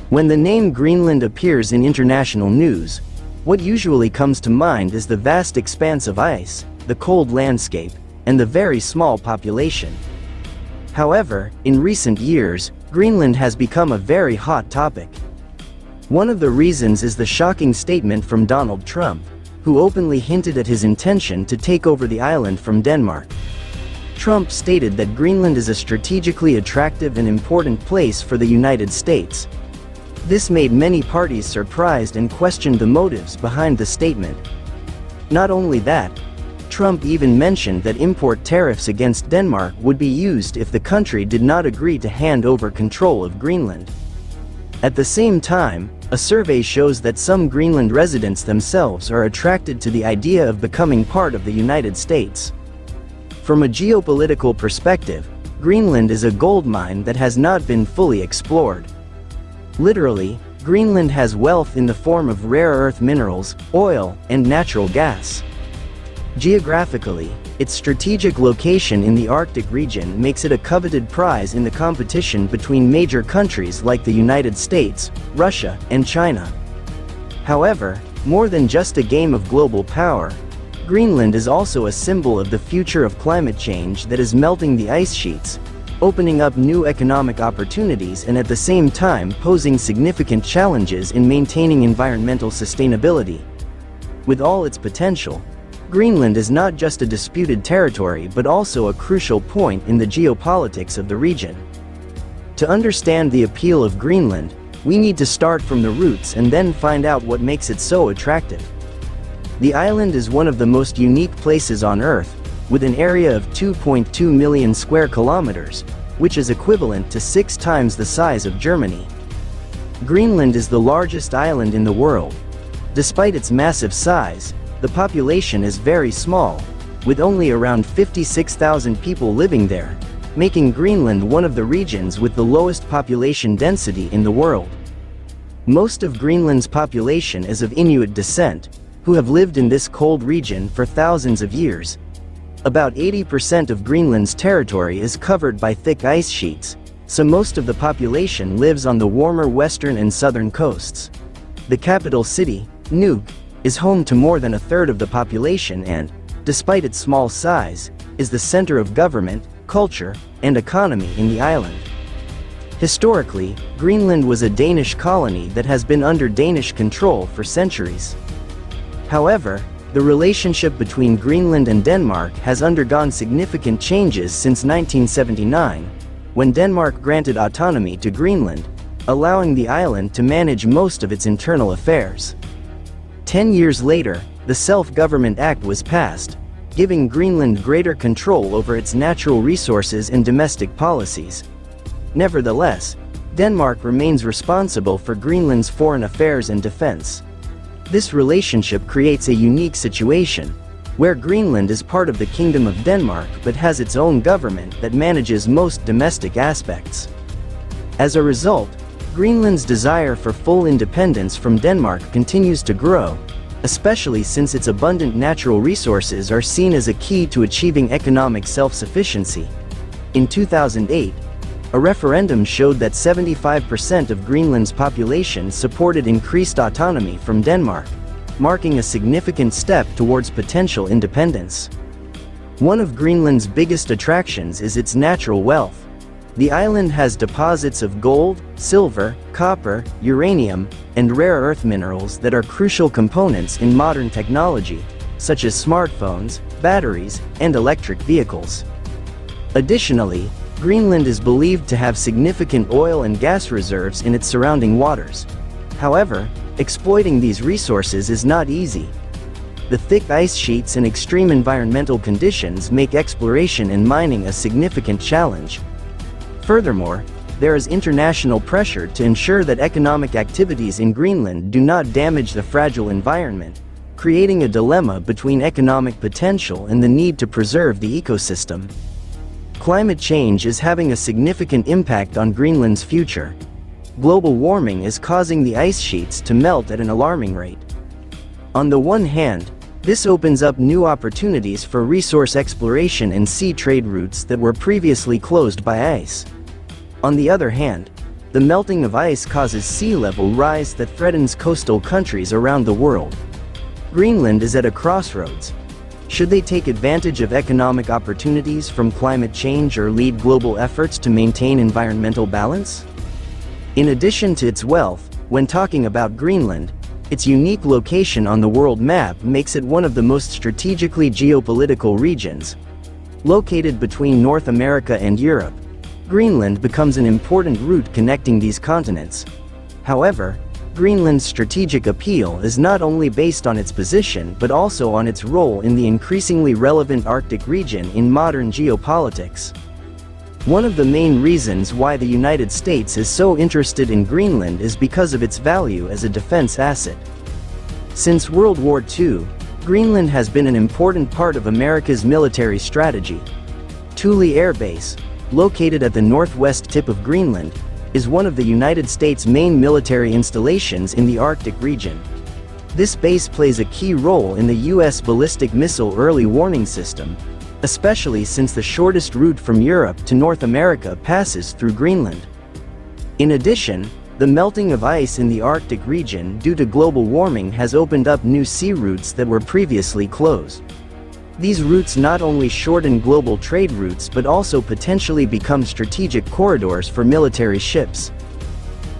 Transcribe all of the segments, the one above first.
When the name Greenland appears in international news, what usually comes to mind is the vast expanse of ice, the cold landscape, and the very small population. However, in recent years, Greenland has become a very hot topic. One of the reasons is the shocking statement from Donald Trump, who openly hinted at his intention to take over the island from Denmark. Trump stated that Greenland is a strategically attractive and important place for the United States. This made many parties surprised and questioned the motives behind the statement. Not only that, Trump even mentioned that import tariffs against Denmark would be used if the country did not agree to hand over control of Greenland. At the same time, a survey shows that some Greenland residents themselves are attracted to the idea of becoming part of the United States. From a geopolitical perspective, Greenland is a gold mine that has not been fully explored. Literally, Greenland has wealth in the form of rare earth minerals, oil, and natural gas. Geographically, its strategic location in the Arctic region makes it a coveted prize in the competition between major countries like the United States, Russia, and China. However, more than just a game of global power, Greenland is also a symbol of the future of climate change that is melting the ice sheets, opening up new economic opportunities and at the same time posing significant challenges in maintaining environmental sustainability. With all its potential, Greenland is not just a disputed territory but also a crucial point in the geopolitics of the region. To understand the appeal of Greenland, we need to start from the roots and then find out what makes it so attractive. The island is one of the most unique places on Earth, with an area of 2.2 million square kilometers, which is equivalent to 6 times the size of Germany. Greenland is the largest island in the world. Despite its massive size, the population is very small, with only around 56,000 people living there, making Greenland one of the regions with the lowest population density in the world. Most of Greenland's population is of Inuit descent, who have lived in this cold region for thousands of years. About 80% of Greenland's territory is covered by thick ice sheets, so most of the population lives on the warmer western and southern coasts. The capital city, Nuuk, is home to more than a third of the population and, despite its small size, is the center of government, culture, and economy in the island. Historically, Greenland was a Danish colony that has been under Danish control for centuries. However, the relationship between Greenland and Denmark has undergone significant changes since 1979, when Denmark granted autonomy to Greenland, allowing the island to manage most of its internal affairs. 10 years later, the Self-Government Act was passed, giving Greenland greater control over its natural resources and domestic policies. Nevertheless, Denmark remains responsible for Greenland's foreign affairs and defense. This relationship creates a unique situation, where Greenland is part of the Kingdom of Denmark but has its own government that manages most domestic aspects. As a result, Greenland's desire for full independence from Denmark continues to grow, especially since its abundant natural resources are seen as a key to achieving economic self-sufficiency. In 2008, a referendum showed that 75% of Greenland's population supported increased autonomy from Denmark, marking a significant step towards potential independence. One of Greenland's biggest attractions is its natural wealth. The island has deposits of gold, silver, copper, uranium, and rare earth minerals that are crucial components in modern technology, such as smartphones, batteries, and electric vehicles. Additionally, Greenland is believed to have significant oil and gas reserves in its surrounding waters. However, exploiting these resources is not easy. The thick ice sheets and extreme environmental conditions make exploration and mining a significant challenge. Furthermore, there is international pressure to ensure that economic activities in Greenland do not damage the fragile environment, creating a dilemma between economic potential and the need to preserve the ecosystem. Climate change is having a significant impact on Greenland's future. Global warming is causing the ice sheets to melt at an alarming rate. On the one hand, this opens up new opportunities for resource exploration and sea trade routes that were previously closed by ice. On the other hand, the The melting of ice causes sea level rise that threatens coastal countries around the world. Greenland is at a crossroads. Should they take advantage of economic opportunities from climate change or lead global efforts to maintain environmental balance? In addition to its wealth, when talking about Greenland, its unique location on the world map makes it one of the most strategically geopolitical regions. Located between North America and Europe, Greenland becomes an important route connecting these continents. However, Greenland's strategic appeal is not only based on its position but also on its role in the increasingly relevant Arctic region in modern geopolitics. One of the main reasons why the United States is so interested in Greenland is because of its value as a defense asset. Since World War II, Greenland has been an important part of America's military strategy. Thule Air Base, located at the northwest tip of Greenland, is one of the United States' main military installations in the Arctic region. This base plays a key role in the U.S. ballistic missile early warning system, especially since the shortest route from Europe to North America passes through Greenland. In addition, the melting of ice in the Arctic region due to global warming has opened up new sea routes that were previously closed. These routes not only shorten global trade routes but also potentially become strategic corridors for military ships.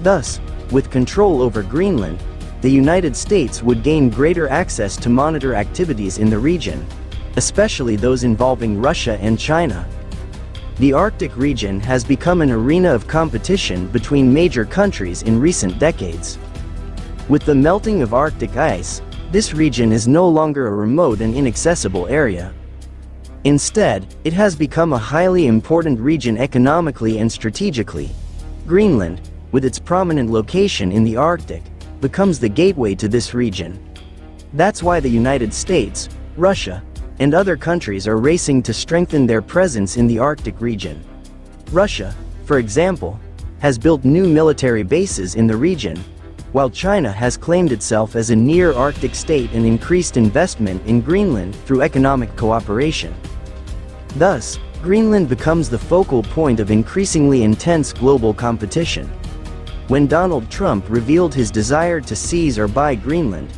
Thus, with control over Greenland, the United States would gain greater access to monitor activities in the region, especially those involving Russia and China. The Arctic region has become an arena of competition between major countries in recent decades. With the melting of Arctic ice, this region is no longer a remote and inaccessible area. Instead, it has become a highly important region economically and strategically. Greenland, with its prominent location in the Arctic, becomes the gateway to this region. That's why the United States, Russia, and other countries are racing to strengthen their presence in the Arctic region. Russia, for example, has built new military bases in the region, while China has claimed itself as a near-Arctic state and increased investment in Greenland through economic cooperation. Thus, Greenland becomes the focal point of increasingly intense global competition. When Donald Trump revealed his desire to seize or buy Greenland,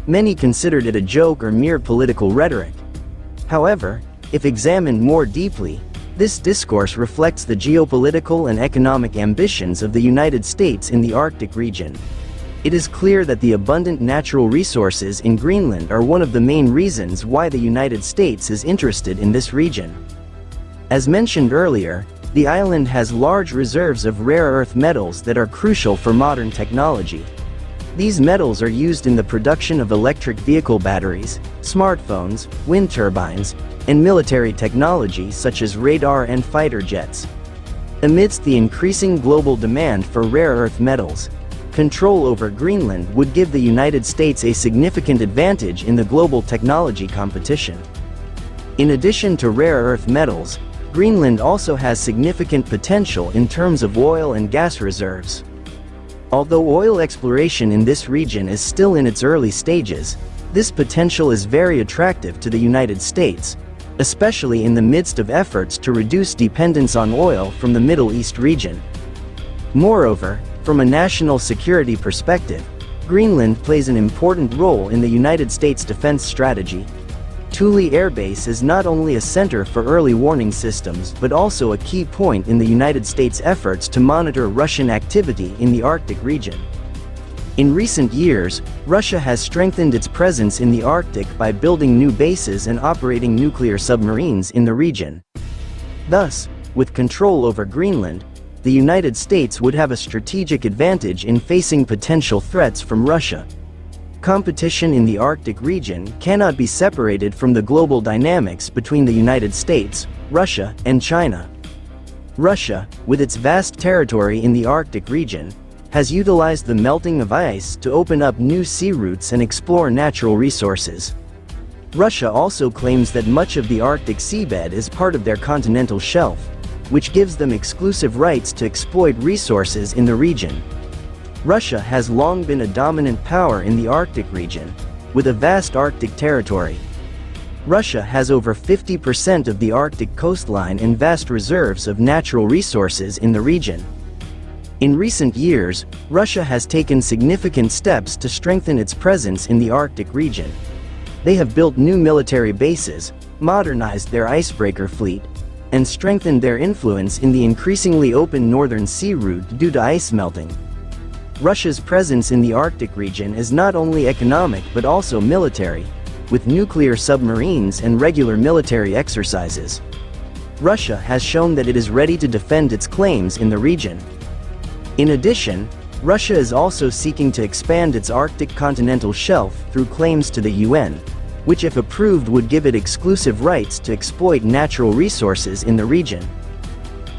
many considered it a joke or mere political rhetoric. However, if examined more deeply, this discourse reflects the geopolitical and economic ambitions of the United States in the Arctic region. It is clear that the abundant natural resources in Greenland are one of the main reasons why the United States is interested in this region. As mentioned earlier, the island has large reserves of rare earth metals that are crucial for modern technology. These metals are used in the production of electric vehicle batteries, smartphones, wind turbines, and military technology such as radar and fighter jets. Amidst the increasing global demand for rare earth metals, control over Greenland would give the United States a significant advantage in the global technology competition. In addition to rare earth metals, Greenland also has significant potential in terms of oil and gas reserves. Although oil exploration in this region is still in its early stages, this potential is very attractive to the United States, especially in the midst of efforts to reduce dependence on oil from the Middle East region. Moreover, from a national security perspective, Greenland plays an important role in the United States defense strategy. Thule Air Base is not only a center for early warning systems but also a key point in the United States' efforts to monitor Russian activity in the Arctic region. In recent years, Russia has strengthened its presence in the Arctic by building new bases and operating nuclear submarines in the region. Thus, with control over Greenland, the United States would have a strategic advantage in facing potential threats from Russia. Competition in the Arctic region cannot be separated from the global dynamics between the United States, Russia, and China. Russia, with its vast territory in the Arctic region, has utilized the melting of ice to open up new sea routes and explore natural resources. Russia also claims that much of the Arctic seabed is part of their continental shelf, which gives them exclusive rights to exploit resources in the region. Russia has long been a dominant power in the Arctic region, with a vast Arctic territory. Russia has over 50% of the Arctic coastline and vast reserves of natural resources in the region. In recent years, Russia has taken significant steps to strengthen its presence in the Arctic region. They have built new military bases, modernized their icebreaker fleet, and strengthened their influence in the increasingly open Northern Sea route due to ice melting. Russia's presence in the Arctic region is not only economic but also military, with nuclear submarines and regular military exercises. Russia has shown that it is ready to defend its claims in the region. In addition, Russia is also seeking to expand its Arctic continental shelf through claims to the UN, which if approved would give it exclusive rights to exploit natural resources in the region.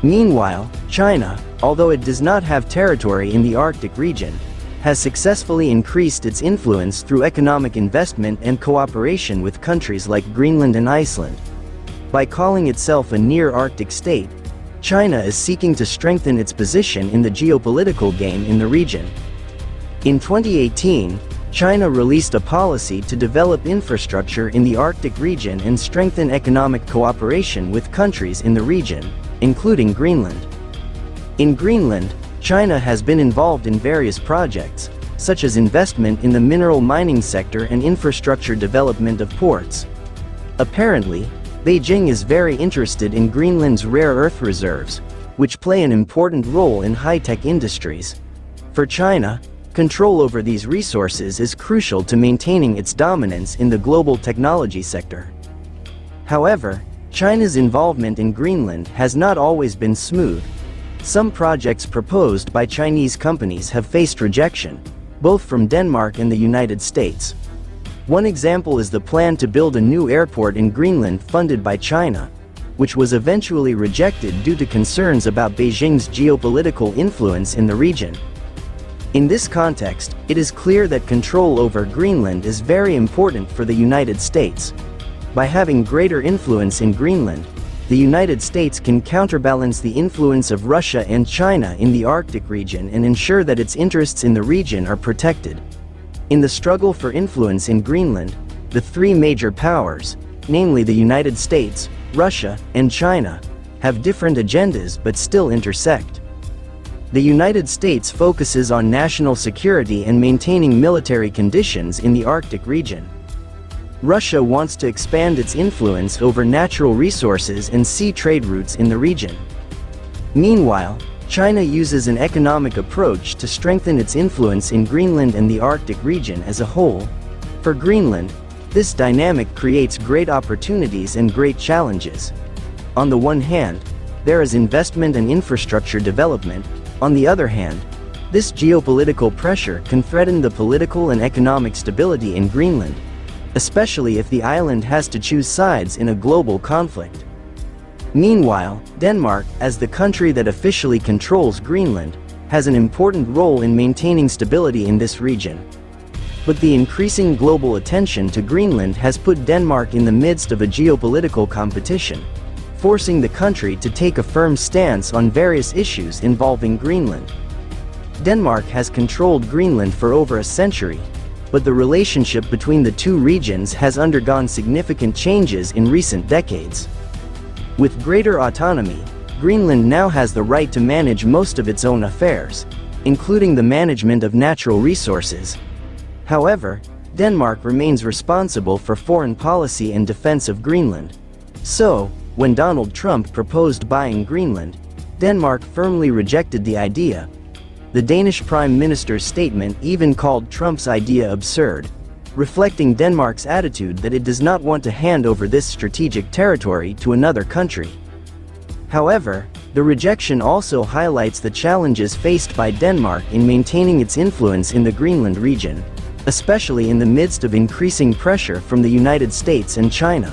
Meanwhile, China, although it does not have territory in the Arctic region, has successfully increased its influence through economic investment and cooperation with countries like Greenland and Iceland. By calling itself a near-Arctic state, China is seeking to strengthen its position in the geopolitical game in the region. In 2018, China released a policy to develop infrastructure in the Arctic region and strengthen economic cooperation with countries in the region, including Greenland. In Greenland, China has been involved in various projects, such as investment in the mineral mining sector and infrastructure development of ports. Apparently, Beijing is very interested in Greenland's rare earth reserves, which play an important role in high-tech industries. For China, control over these resources is crucial to maintaining its dominance in the global technology sector. However, China's involvement in Greenland has not always been smooth. Some projects proposed by Chinese companies have faced rejection, both from Denmark and the United States. One example is the plan to build a new airport in Greenland funded by China, which was eventually rejected due to concerns about Beijing's geopolitical influence in the region. In this context, it is clear that control over Greenland is very important for the United States. By having greater influence in Greenland, the United States can counterbalance the influence of Russia and China in the Arctic region and ensure that its interests in the region are protected. In the struggle for influence in Greenland, the three major powers, namely the United States, Russia, and China, have different agendas but still intersect. The United States focuses on national security and maintaining military conditions in the Arctic region. Russia wants to expand its influence over natural resources and sea trade routes in the region. Meanwhile, China uses an economic approach to strengthen its influence in Greenland and the Arctic region as a whole. For Greenland, this dynamic creates great opportunities and great challenges. On the one hand, there is investment and infrastructure development. On the other hand, this geopolitical pressure can threaten the political and economic stability in Greenland, especially if the island has to choose sides in a global conflict. Meanwhile, Denmark, as the country that officially controls Greenland, has an important role in maintaining stability in this region. But the increasing global attention to Greenland has put Denmark in the midst of a geopolitical competition, forcing the country to take a firm stance on various issues involving Greenland. Denmark has controlled Greenland for over a century, but the relationship between the two regions has undergone significant changes in recent decades. With greater autonomy, Greenland now has the right to manage most of its own affairs, including the management of natural resources. However, Denmark remains responsible for foreign policy and defense of Greenland. So, when Donald Trump proposed buying Greenland, Denmark firmly rejected the idea. The Danish Prime Minister's statement even called Trump's idea absurd, reflecting Denmark's attitude that it does not want to hand over this strategic territory to another country. However, the rejection also highlights the challenges faced by Denmark in maintaining its influence in the Greenland region, especially in the midst of increasing pressure from the United States and China.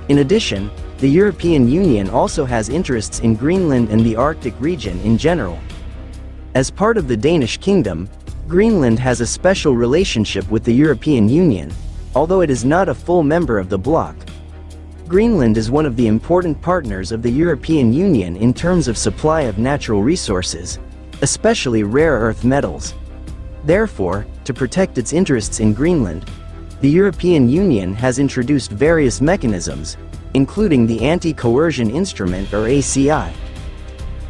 In addition, the European Union also has interests in Greenland and the Arctic region in general. As part of the Danish kingdom, Greenland has a special relationship with the European Union, although it is not a full member of the bloc. Greenland is one of the important partners of the European Union in terms of supply of natural resources, especially rare earth metals. Therefore, to protect its interests in Greenland, the European Union has introduced various mechanisms, including the Anti-Coercion Instrument or ACI.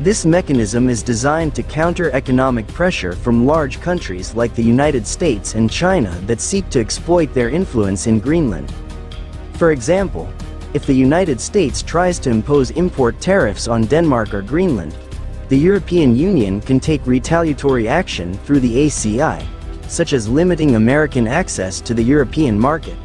This mechanism is designed to counter economic pressure from large countries like the United States and China that seek to exploit their influence in Greenland. For example, if the United States tries to impose import tariffs on Denmark or Greenland, the European Union can take retaliatory action through the ACI, such as limiting American access to the European market.